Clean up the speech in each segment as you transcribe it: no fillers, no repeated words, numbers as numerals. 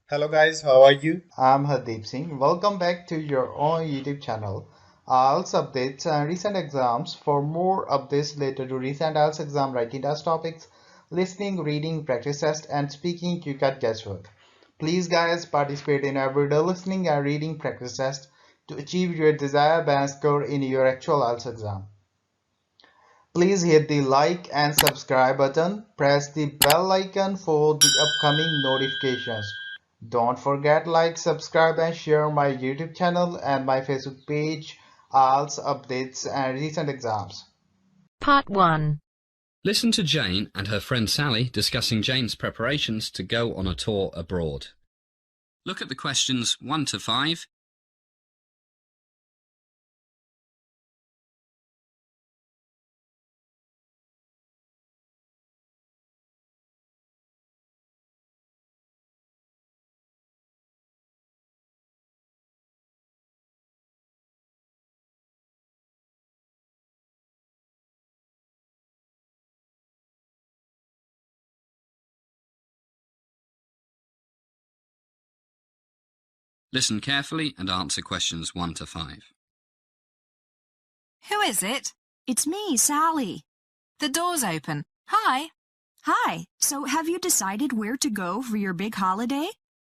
Hello guys, how are you? I'm Hardeep Singh. Welcome back to your own YouTube channel. IELTS updates and recent exams. For more updates related to recent IELTS exam writing test topics, listening, reading, practice test, and speaking, you got guesswork. Please guys participate in everyday listening and reading practice test to achieve your desired band score in your actual IELTS exam. Please hit the like and subscribe button. Press the bell icon for the upcoming notifications. Don't forget like, subscribe and share my YouTube channel and my Facebook page, IELTS updates and recent exams. Part 1. Listen to Jane and her friend Sally discussing Jane's preparations to go on a tour abroad. Look at the questions 1 to 5. Listen carefully and answer questions 1 to 5. Who is it? It's me, Sally. The door's open. Hi. Hi. So have you decided where to go for your big holiday?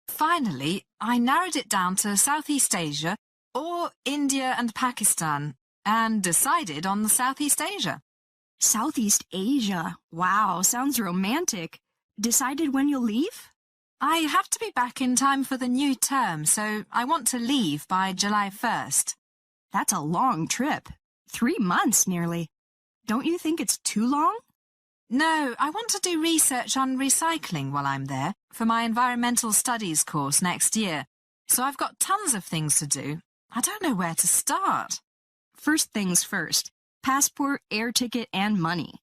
Finally, I narrowed it down to Southeast Asia or India and Pakistan and decided on Southeast Asia. Southeast Asia. Wow, sounds romantic. Decided when you'll leave? I have to be back in time for the new term, so I want to leave by July 1st. That's a long trip. 3 months nearly. Don't you think it's too long? No, I want to do research on recycling while I'm there for my environmental studies course next year. So I've got tons of things to do. I don't know where to start. First things first. Passport, air ticket, and money.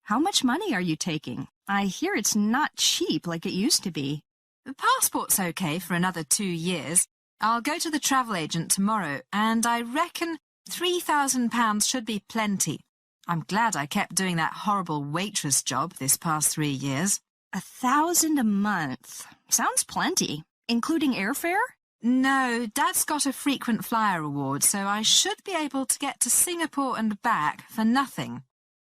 How much money are you taking? I hear it's not cheap like it used to be. The passport's okay for another 2 years. I'll go to the travel agent tomorrow, and I reckon £3,000 should be plenty. I'm glad I kept doing that horrible waitress job this past 3 years. 1,000 a month. Sounds plenty. Including airfare? No, Dad's got a frequent flyer award, so I should be able to get to Singapore and back for nothing.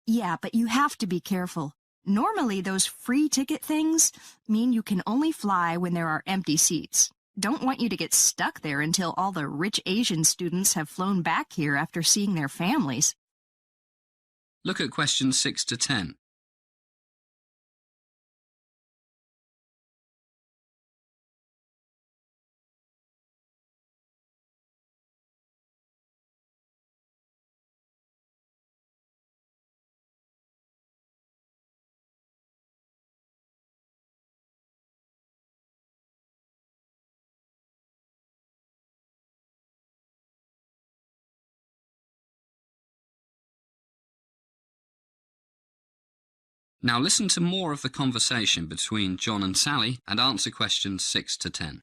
Yeah, but you have to be careful. Normally, those free ticket things mean you can only fly when there are empty seats. Don't want you to get stuck there until all the rich Asian students have flown back here after seeing their families. Look at questions 6 to 10. Now listen to more of the conversation between John and Sally and answer questions 6 to 10.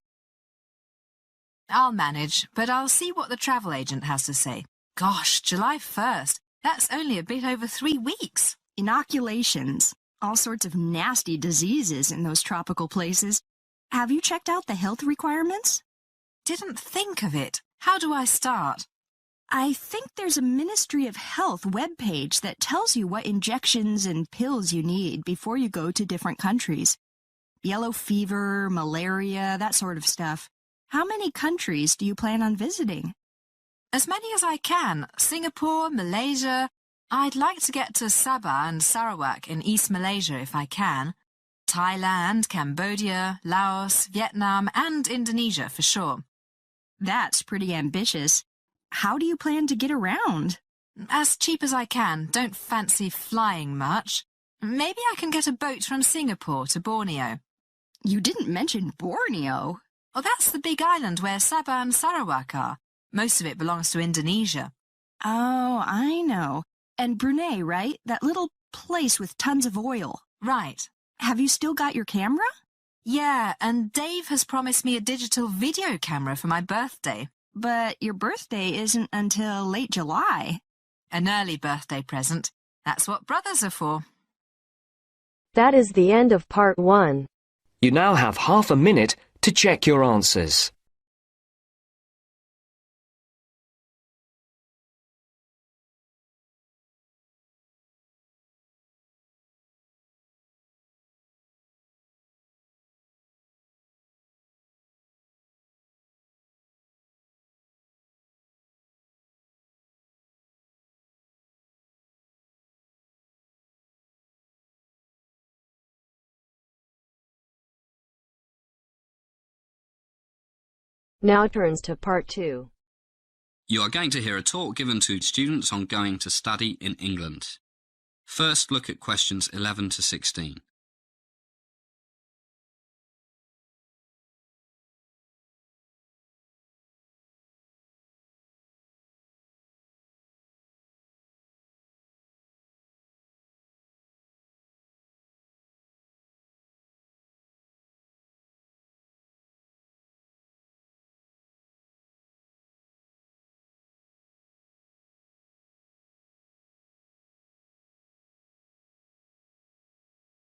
I'll manage, but I'll see what the travel agent has to say. Gosh, July 1st. That's only a bit over 3 weeks. Inoculations. All sorts of nasty diseases in those tropical places. Have you checked out the health requirements? Didn't think of it. How do I start? I think there's a Ministry of Health webpage that tells you what injections and pills you need before you go to different countries. Yellow fever, malaria, that sort of stuff. How many countries do you plan on visiting? As many as I can. Singapore, Malaysia. I'd like to get to Sabah and Sarawak in East Malaysia if I can. Thailand, Cambodia, Laos, Vietnam and Indonesia for sure. That's pretty ambitious. How do you plan to get around? As cheap as I can. Don't fancy flying much. Maybe I can get a boat from Singapore to Borneo. You didn't mention Borneo. Oh, that's the big island where Sabah and Sarawak are. Most of it belongs to Indonesia. Oh, I know. And Brunei, right? That little place with tons of oil. Right. Have you still got your camera? Yeah, and Dave has promised me a digital video camera for my birthday. But your birthday isn't until late July. An early birthday present. That's what brothers are for. That is the end of part 1. You now have half a minute to check your answers. Now turns to part 2. You are going to hear a talk given to students on going to study in England. First, look at questions 11 to 16.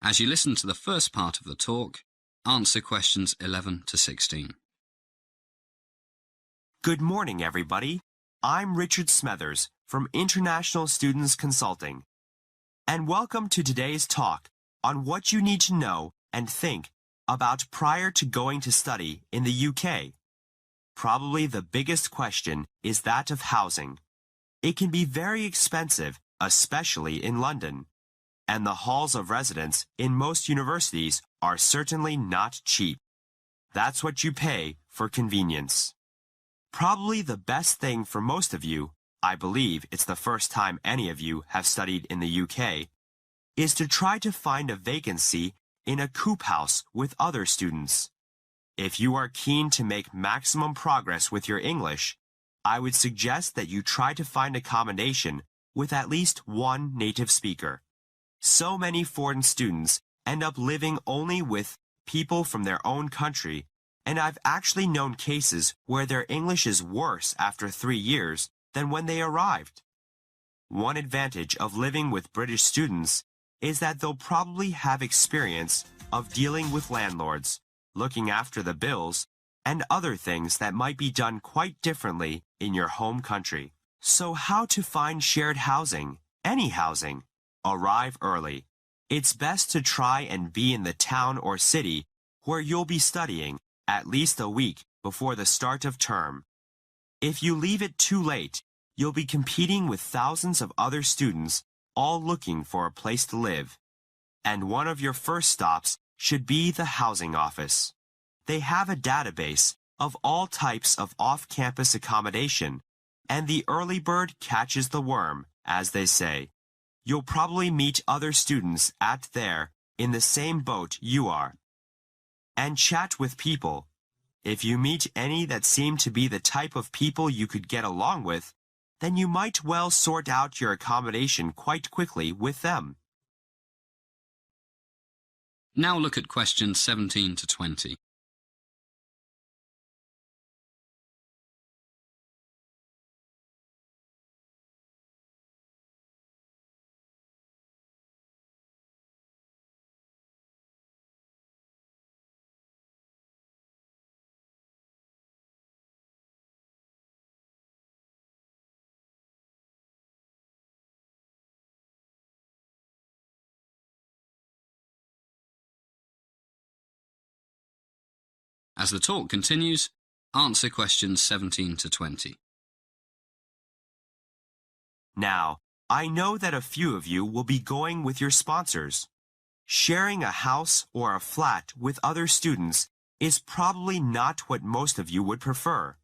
As you listen to the first part of the talk, answer questions 11 to 16. Good morning, everybody. I'm Richard Smethers from International Students Consulting. And welcome to today's talk on what you need to know and think about prior to going to study in the UK. Probably the biggest question is that of housing. It can be very expensive, especially in London. And the halls of residence in most universities are certainly not cheap. That's what you pay for convenience. Probably the best thing for most of you, I believe it's the first time any of you have studied in the UK, is to try to find a vacancy in a coop house with other students. If you are keen to make maximum progress with your English, I would suggest that you try to find accommodation with at least one native speaker. So many foreign students end up living only with people from their own country, and I've actually known cases where their English is worse after 3 years than when they arrived. One advantage of living with British students is that they'll probably have experience of dealing with landlords, looking after the bills, and other things that might be done quite differently in your home country. So how to find shared housing, any housing? Arrive early. It's best to try and be in the town or city where you'll be studying at least a week before the start of term. If you leave it too late, you'll be competing with thousands of other students all looking for a place to live. And one of your first stops should be the housing office. They have a database of all types of off-campus accommodation, and the early bird catches the worm, as they say. You'll probably meet other students at there in the same boat you are. And chat with people. If you meet any that seem to be the type of people you could get along with, then you might well sort out your accommodation quite quickly with them. Now look at questions 17 to 20. As the talk continues, answer questions 17 to 20. Now, I know that a few of you will be going with your sponsors. Sharing a house or a flat with other students is probably not what most of you would prefer.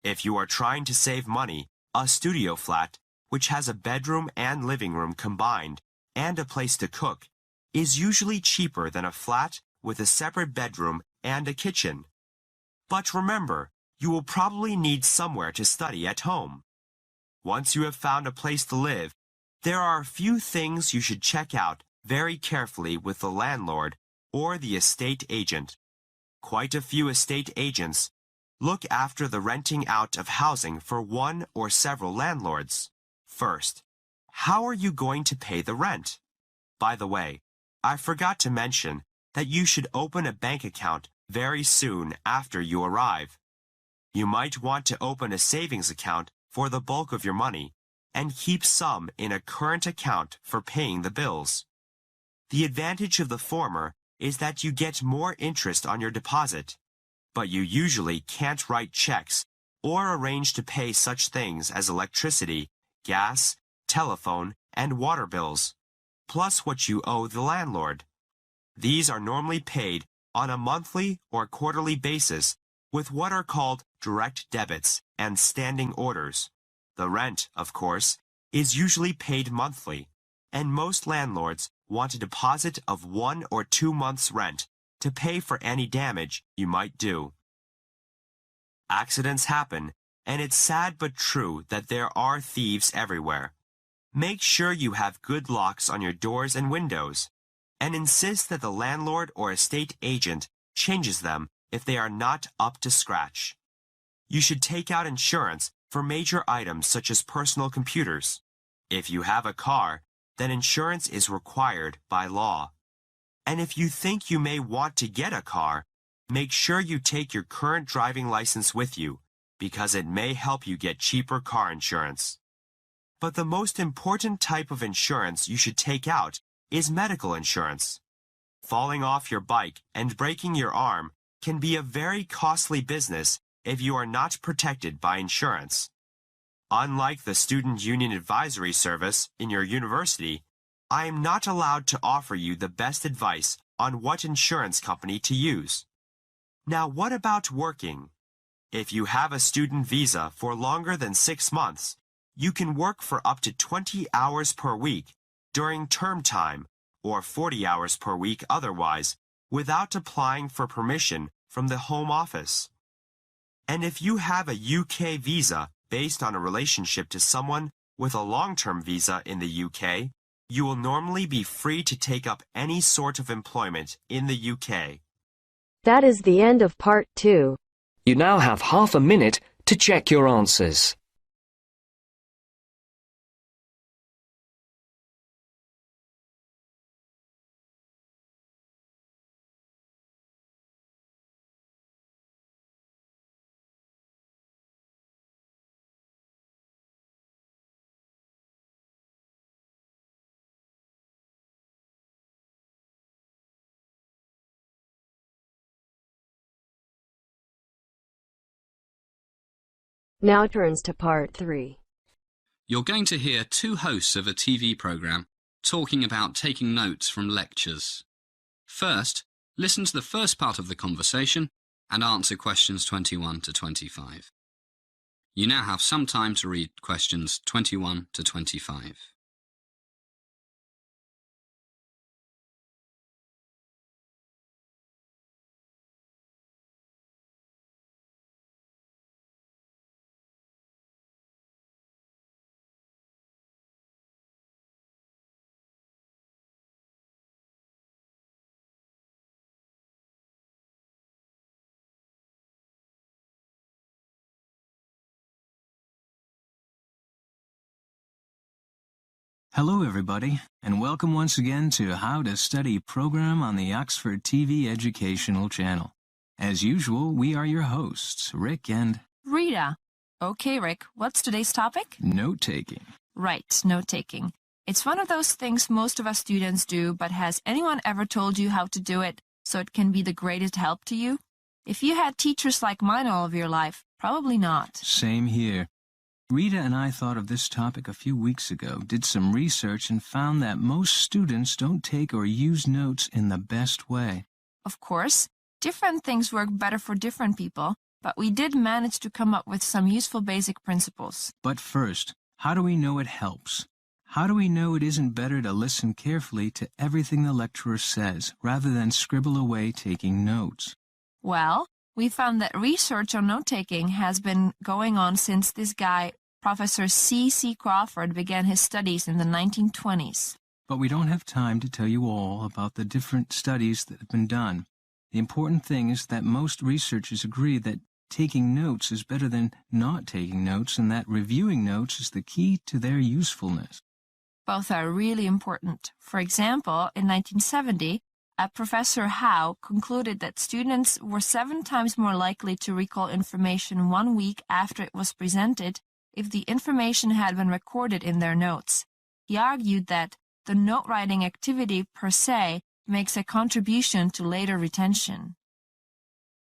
If you are trying to save money, a studio flat, which has a bedroom and living room combined and a place to cook, is usually cheaper than a flat with a separate bedroom and a kitchen. But remember, you will probably need somewhere to study at home. Once you have found a place to live, there are a few things you should check out very carefully with the landlord or the estate agent. Quite a few estate agents look after the renting out of housing for one or several landlords. First, how are you going to pay the rent? By the way, I forgot to mention that you should open a bank account very soon after you arrive. You might want to open a savings account for the bulk of your money and keep some in a current account for paying the bills. The advantage of the former is that you get more interest on your deposit, but you usually can't write checks or arrange to pay such things as electricity, gas, telephone, and water bills, plus what you owe the landlord. These are normally paid on a monthly or quarterly basis with what are called direct debits and standing orders. The rent, of course, is usually paid monthly, and most landlords want a deposit of 1 or 2 months' rent to pay for any damage you might do. Accidents happen, and it's sad but true that there are thieves everywhere. Make sure you have good locks on your doors and windows, and insist that the landlord or estate agent changes them if they are not up to scratch. You should take out insurance for major items such as personal computers. If you have a car, then insurance is required by law. And if you think you may want to get a car, make sure you take your current driving license with you, because it may help you get cheaper car insurance. But the most important type of insurance you should take out is medical insurance. Falling off your bike and breaking your arm can be a very costly business if you are not protected by insurance. Unlike the Student Union Advisory Service in your university, I am not allowed to offer you the best advice on what insurance company to use. Now, what about working? If you have a student visa for longer than 6 months, you can work for up to 20 hours per week during term time or 40 hours per week otherwise without applying for permission from the Home Office. And if you have a UK visa based on a relationship to someone with a long-term visa in the UK, you will normally be free to take up any sort of employment in the UK. That is the end of part 2. You now have half a minute to check your answers. Now turns to part 3. You're going to hear 2 hosts of a TV program talking about taking notes from lectures. First, listen to the first part of the conversation and answer questions 21 to 25. You now have some time to read questions 21 to 25. Hello everybody, and welcome once again to How to Study program on the Oxford TV Educational Channel. As usual, we are your hosts, Rick and Rita. Okay, Rick, what's today's topic? Note-taking. Right, note-taking. It's one of those things most of us students do, but has anyone ever told you how to do it so it can be the greatest help to you? If you had teachers like mine all of your life, probably not. Same here. Rita and I thought of this topic a few weeks ago, did some research, and found that most students don't take or use notes in the best way. Of course, different things work better for different people, but we did manage to come up with some useful basic principles. But first, how do we know it helps? How do we know it isn't better to listen carefully to everything the lecturer says, rather than scribble away taking notes? Well, we found that research on note-taking has been going on since this guy, Professor C.C. Crawford, began his studies in the 1920s. But we don't have time to tell you all about the different studies that have been done. The important thing is that most researchers agree that taking notes is better than not taking notes, and that reviewing notes is the key to their usefulness. Both are really important. For example, in 1970, Professor Howe concluded that students were 7 times more likely to recall information 1 week after it was presented if the information had been recorded in their notes. He argued that the note-writing activity per se makes a contribution to later retention.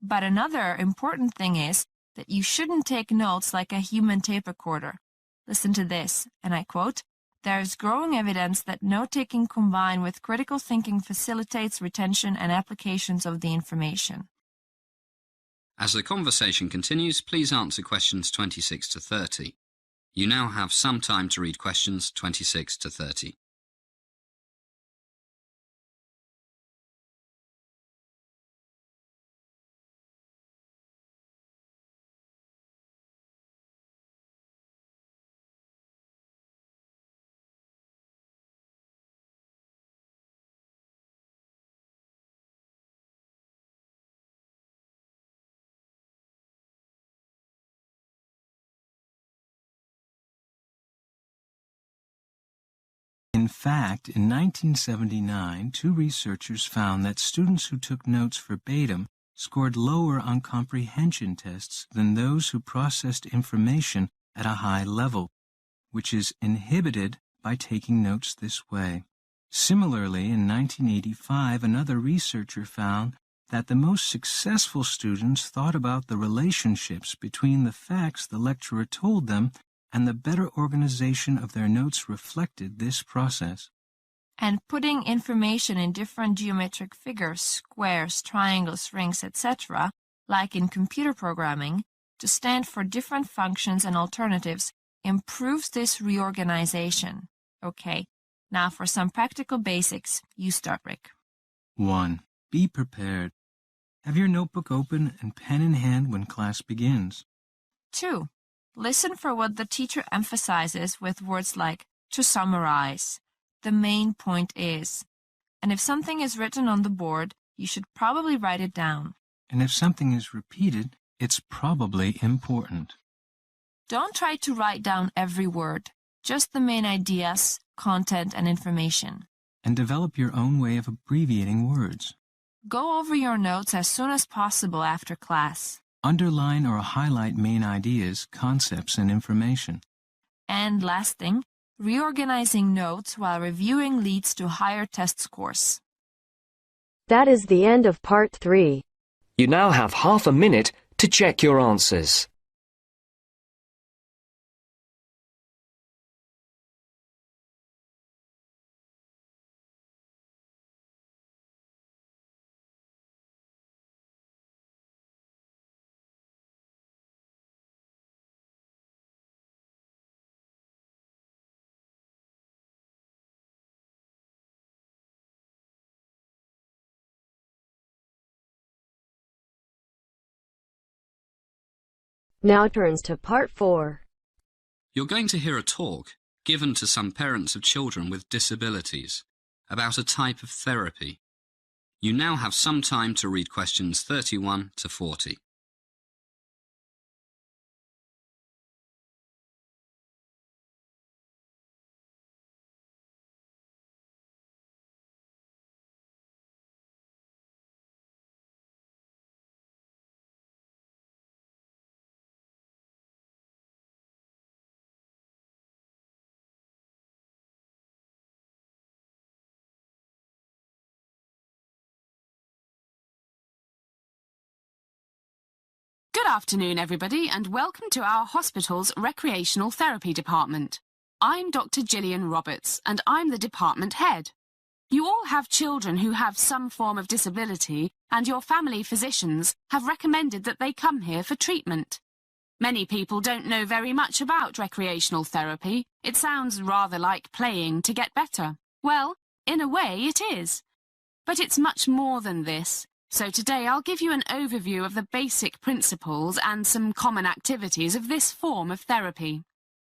But another important thing is that you shouldn't take notes like a human tape recorder. Listen to this, and I quote, "There is growing evidence that note-taking combined with critical thinking facilitates retention and applications of the information." As the conversation continues, please answer questions 26 to 30. You now have some time to read questions 26 to 30. In fact, in 1979, 2 researchers found that students who took notes verbatim scored lower on comprehension tests than those who processed information at a high level, which is inhibited by taking notes this way. Similarly, in 1985, another researcher found that the most successful students thought about the relationships between the facts the lecturer told them, and the better organization of their notes reflected this process. And putting information in different geometric figures, squares, triangles, rings, etc., like in computer programming, to stand for different functions and alternatives, improves this reorganization. Okay, now for some practical basics. You start, Rick. 1. Be prepared. Have your notebook open and pen in hand when class begins. 2. Listen for what the teacher emphasizes with words like "to summarize," "the main point is," and if something is written on the board, you should probably write it down. And if something is repeated, it's probably important. Don't try to write down every word, just the main ideas, content, and information. And develop your own way of abbreviating words. Go over your notes as soon as possible after class. Underline or highlight main ideas, concepts, and information. And last thing, reorganizing notes while reviewing leads to higher test scores. That is the end of part 3. You now have half a minute to check your answers. Now turns to part 4. You're going to hear a talk given to some parents of children with disabilities about a type of therapy. You now have some time to read questions 31 to 40. Good afternoon, everybody, and welcome to our hospital's recreational therapy department. I'm Dr. Gillian Roberts, and I'm the department head. You all have children who have some form of disability, and your family physicians have recommended that they come here for treatment. Many people don't know very much about recreational therapy. It sounds rather like playing to get better. Well, in a way it is. But it's much more than this. So today I'll give you an overview of the basic principles and some common activities of this form of therapy.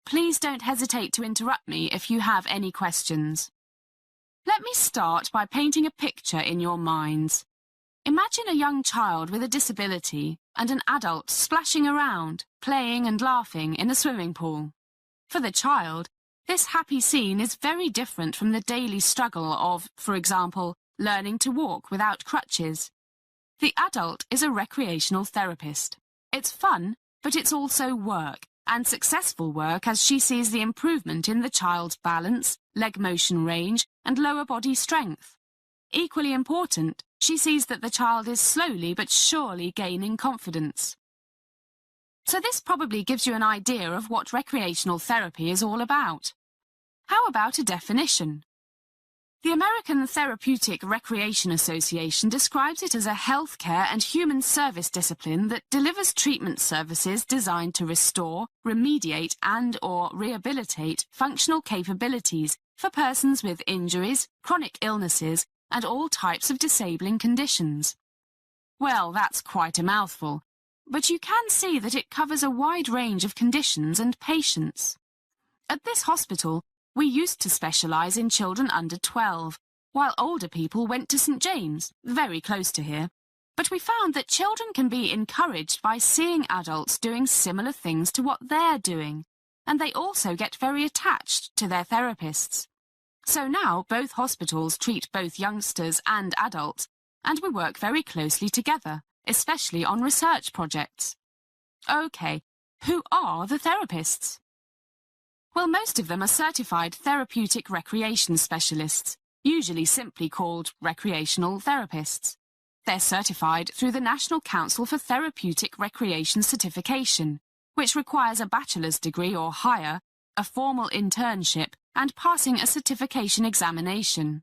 Please don't hesitate to interrupt me if you have any questions. Let me start by painting a picture in your minds. Imagine a young child with a disability and an adult splashing around, playing and laughing in a swimming pool. For the child, this happy scene is very different from the daily struggle of, for example, learning to walk without crutches. The adult is a recreational therapist. It's fun, but it's also work, and successful work as she sees the improvement in the child's balance, leg motion range, and lower body strength. Equally important, she sees that the child is slowly but surely gaining confidence. So this probably gives you an idea of what recreational therapy is all about. How about a definition? The American Therapeutic Recreation Association describes it as a healthcare and human service discipline that delivers treatment services designed to restore, remediate and/or rehabilitate functional capabilities for persons with injuries, chronic illnesses, and all types of disabling conditions. Well, that's quite a mouthful, but you can see that it covers a wide range of conditions and patients. At this hospital, we used to specialise in children under 12, while older people went to St James, very close to here. But we found that children can be encouraged by seeing adults doing similar things to what they're doing, and they also get very attached to their therapists. So now both hospitals treat both youngsters and adults, and we work very closely together, especially on research projects. OK, who are the therapists? Well, most of them are certified therapeutic recreation specialists, usually simply called recreational therapists. They're certified through the National Council for Therapeutic Recreation Certification, which requires a bachelor's degree or higher, a formal internship, and passing a certification examination.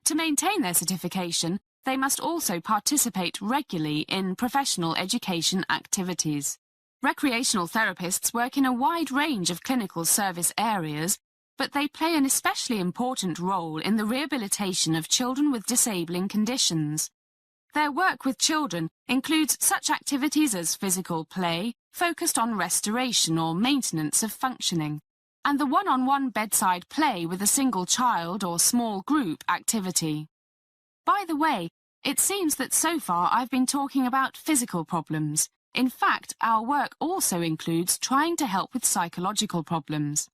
To maintain their certification, they must also participate regularly in professional education activities. Recreational therapists work in a wide range of clinical service areas, but they play an especially important role in the rehabilitation of children with disabling conditions. Their work with children includes such activities as physical play, focused on restoration or maintenance of functioning, and the one-on-one bedside play with a single child or small group activity. By the way, it seems that so far I've been talking about physical problems. In fact, our work also includes trying to help with psychological problems.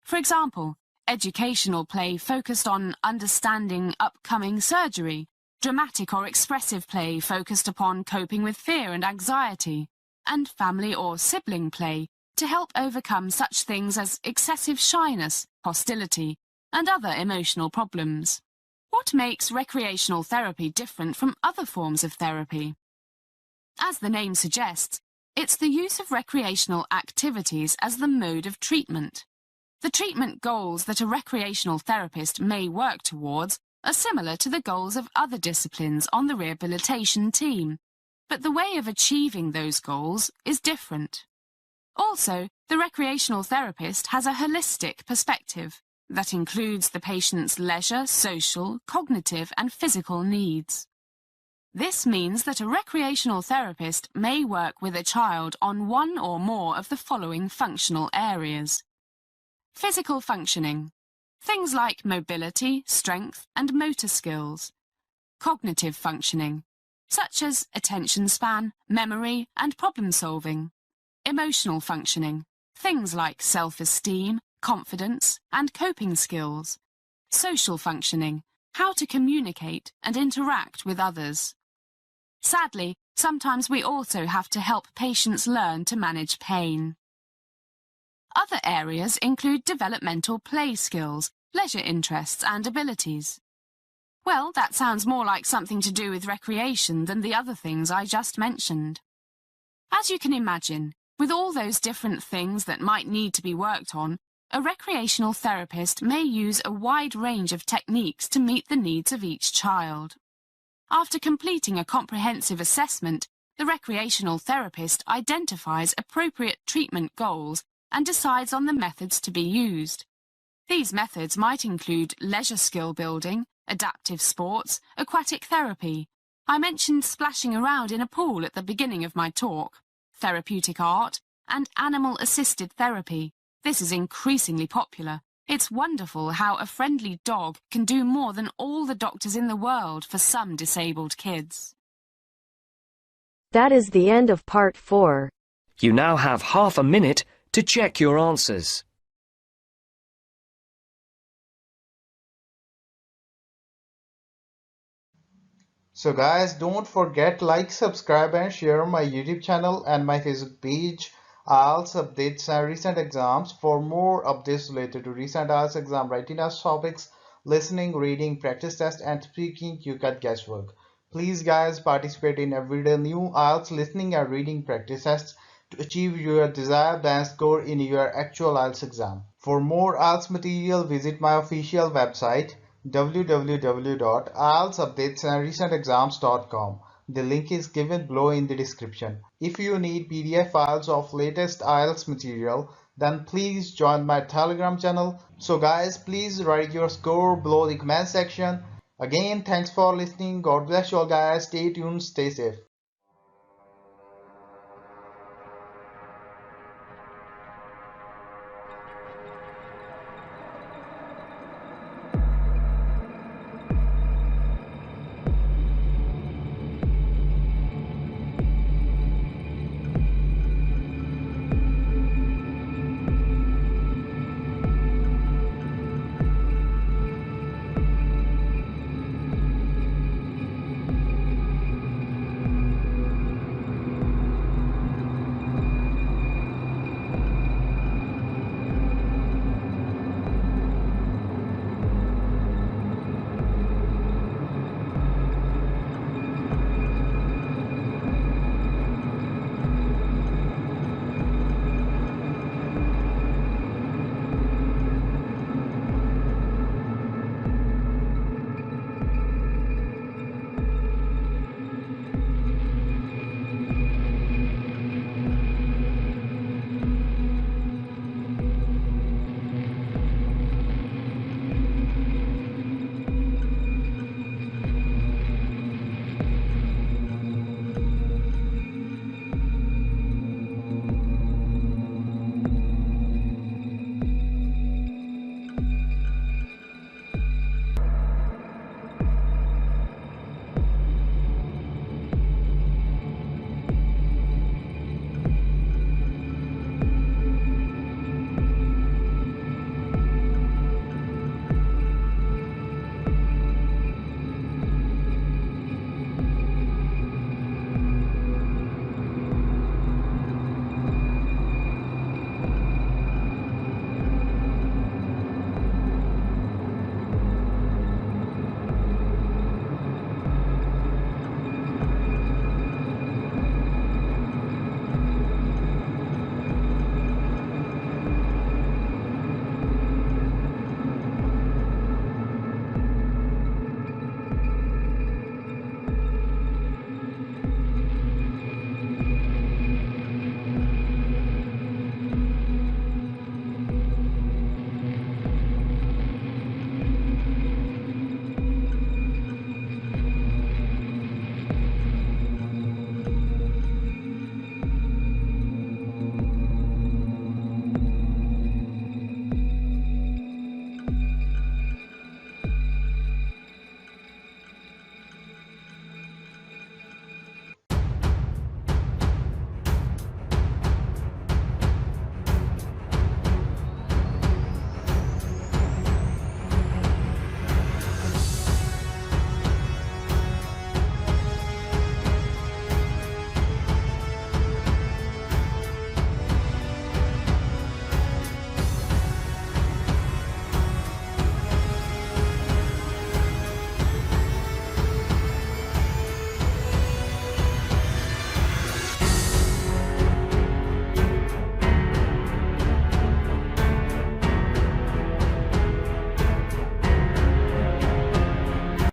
For example, educational play focused on understanding upcoming surgery, dramatic or expressive play focused upon coping with fear and anxiety, and family or sibling play to help overcome such things as excessive shyness, hostility, and other emotional problems. What makes recreational therapy different from other forms of therapy? As the name suggests, it's the use of recreational activities as the mode of treatment. The treatment goals that a recreational therapist may work towards are similar to the goals of other disciplines on the rehabilitation team, but the way of achieving those goals is different. Also, the recreational therapist has a holistic perspective that includes the patient's leisure, social, cognitive, and physical needs. This means that a recreational therapist may work with a child on one or more of the following functional areas. Physical functioning. Things like mobility, strength, and motor skills. Cognitive functioning, such as attention span, memory, and problem solving. Emotional functioning. Things like self-esteem, confidence, and coping skills. Social functioning. How to communicate and interact with others. Sadly, sometimes we also have to help patients learn to manage pain. Other areas include developmental play skills, leisure interests and abilities. Well, that sounds more like something to do with recreation than the other things I just mentioned. As you can imagine, with all those different things that might need to be worked on, a recreational therapist may use a wide range of techniques to meet the needs of each child. After completing a comprehensive assessment, the recreational therapist identifies appropriate treatment goals and decides on the methods to be used. These methods might include leisure skill building, adaptive sports, aquatic therapy. I mentioned splashing around in a pool at the beginning of my talk, therapeutic art, and animal-assisted therapy. This is increasingly popular. It's wonderful how a friendly dog can do more than all the doctors in the world for some disabled kids. That is the end of part 4. You now have half a minute to check your answers. So guys, don't forget like, subscribe and share my YouTube channel and my Facebook page. IELTS updates and recent exams. For more updates related to recent IELTS exam writing test topics, listening, reading, practice test and speaking, you can guesswork. Please guys, participate in everyday new IELTS listening and reading practice tests to achieve your desired band score in your actual IELTS exam. For more IELTS material, visit my official website www.ieltsupdatesandrecentexams.com. The link is given below in the description. If you need PDF files of latest IELTS material, then please join my Telegram channel. So guys, please write your score below the comment section. Again, thanks for listening. God bless you all guys. Stay tuned, stay safe.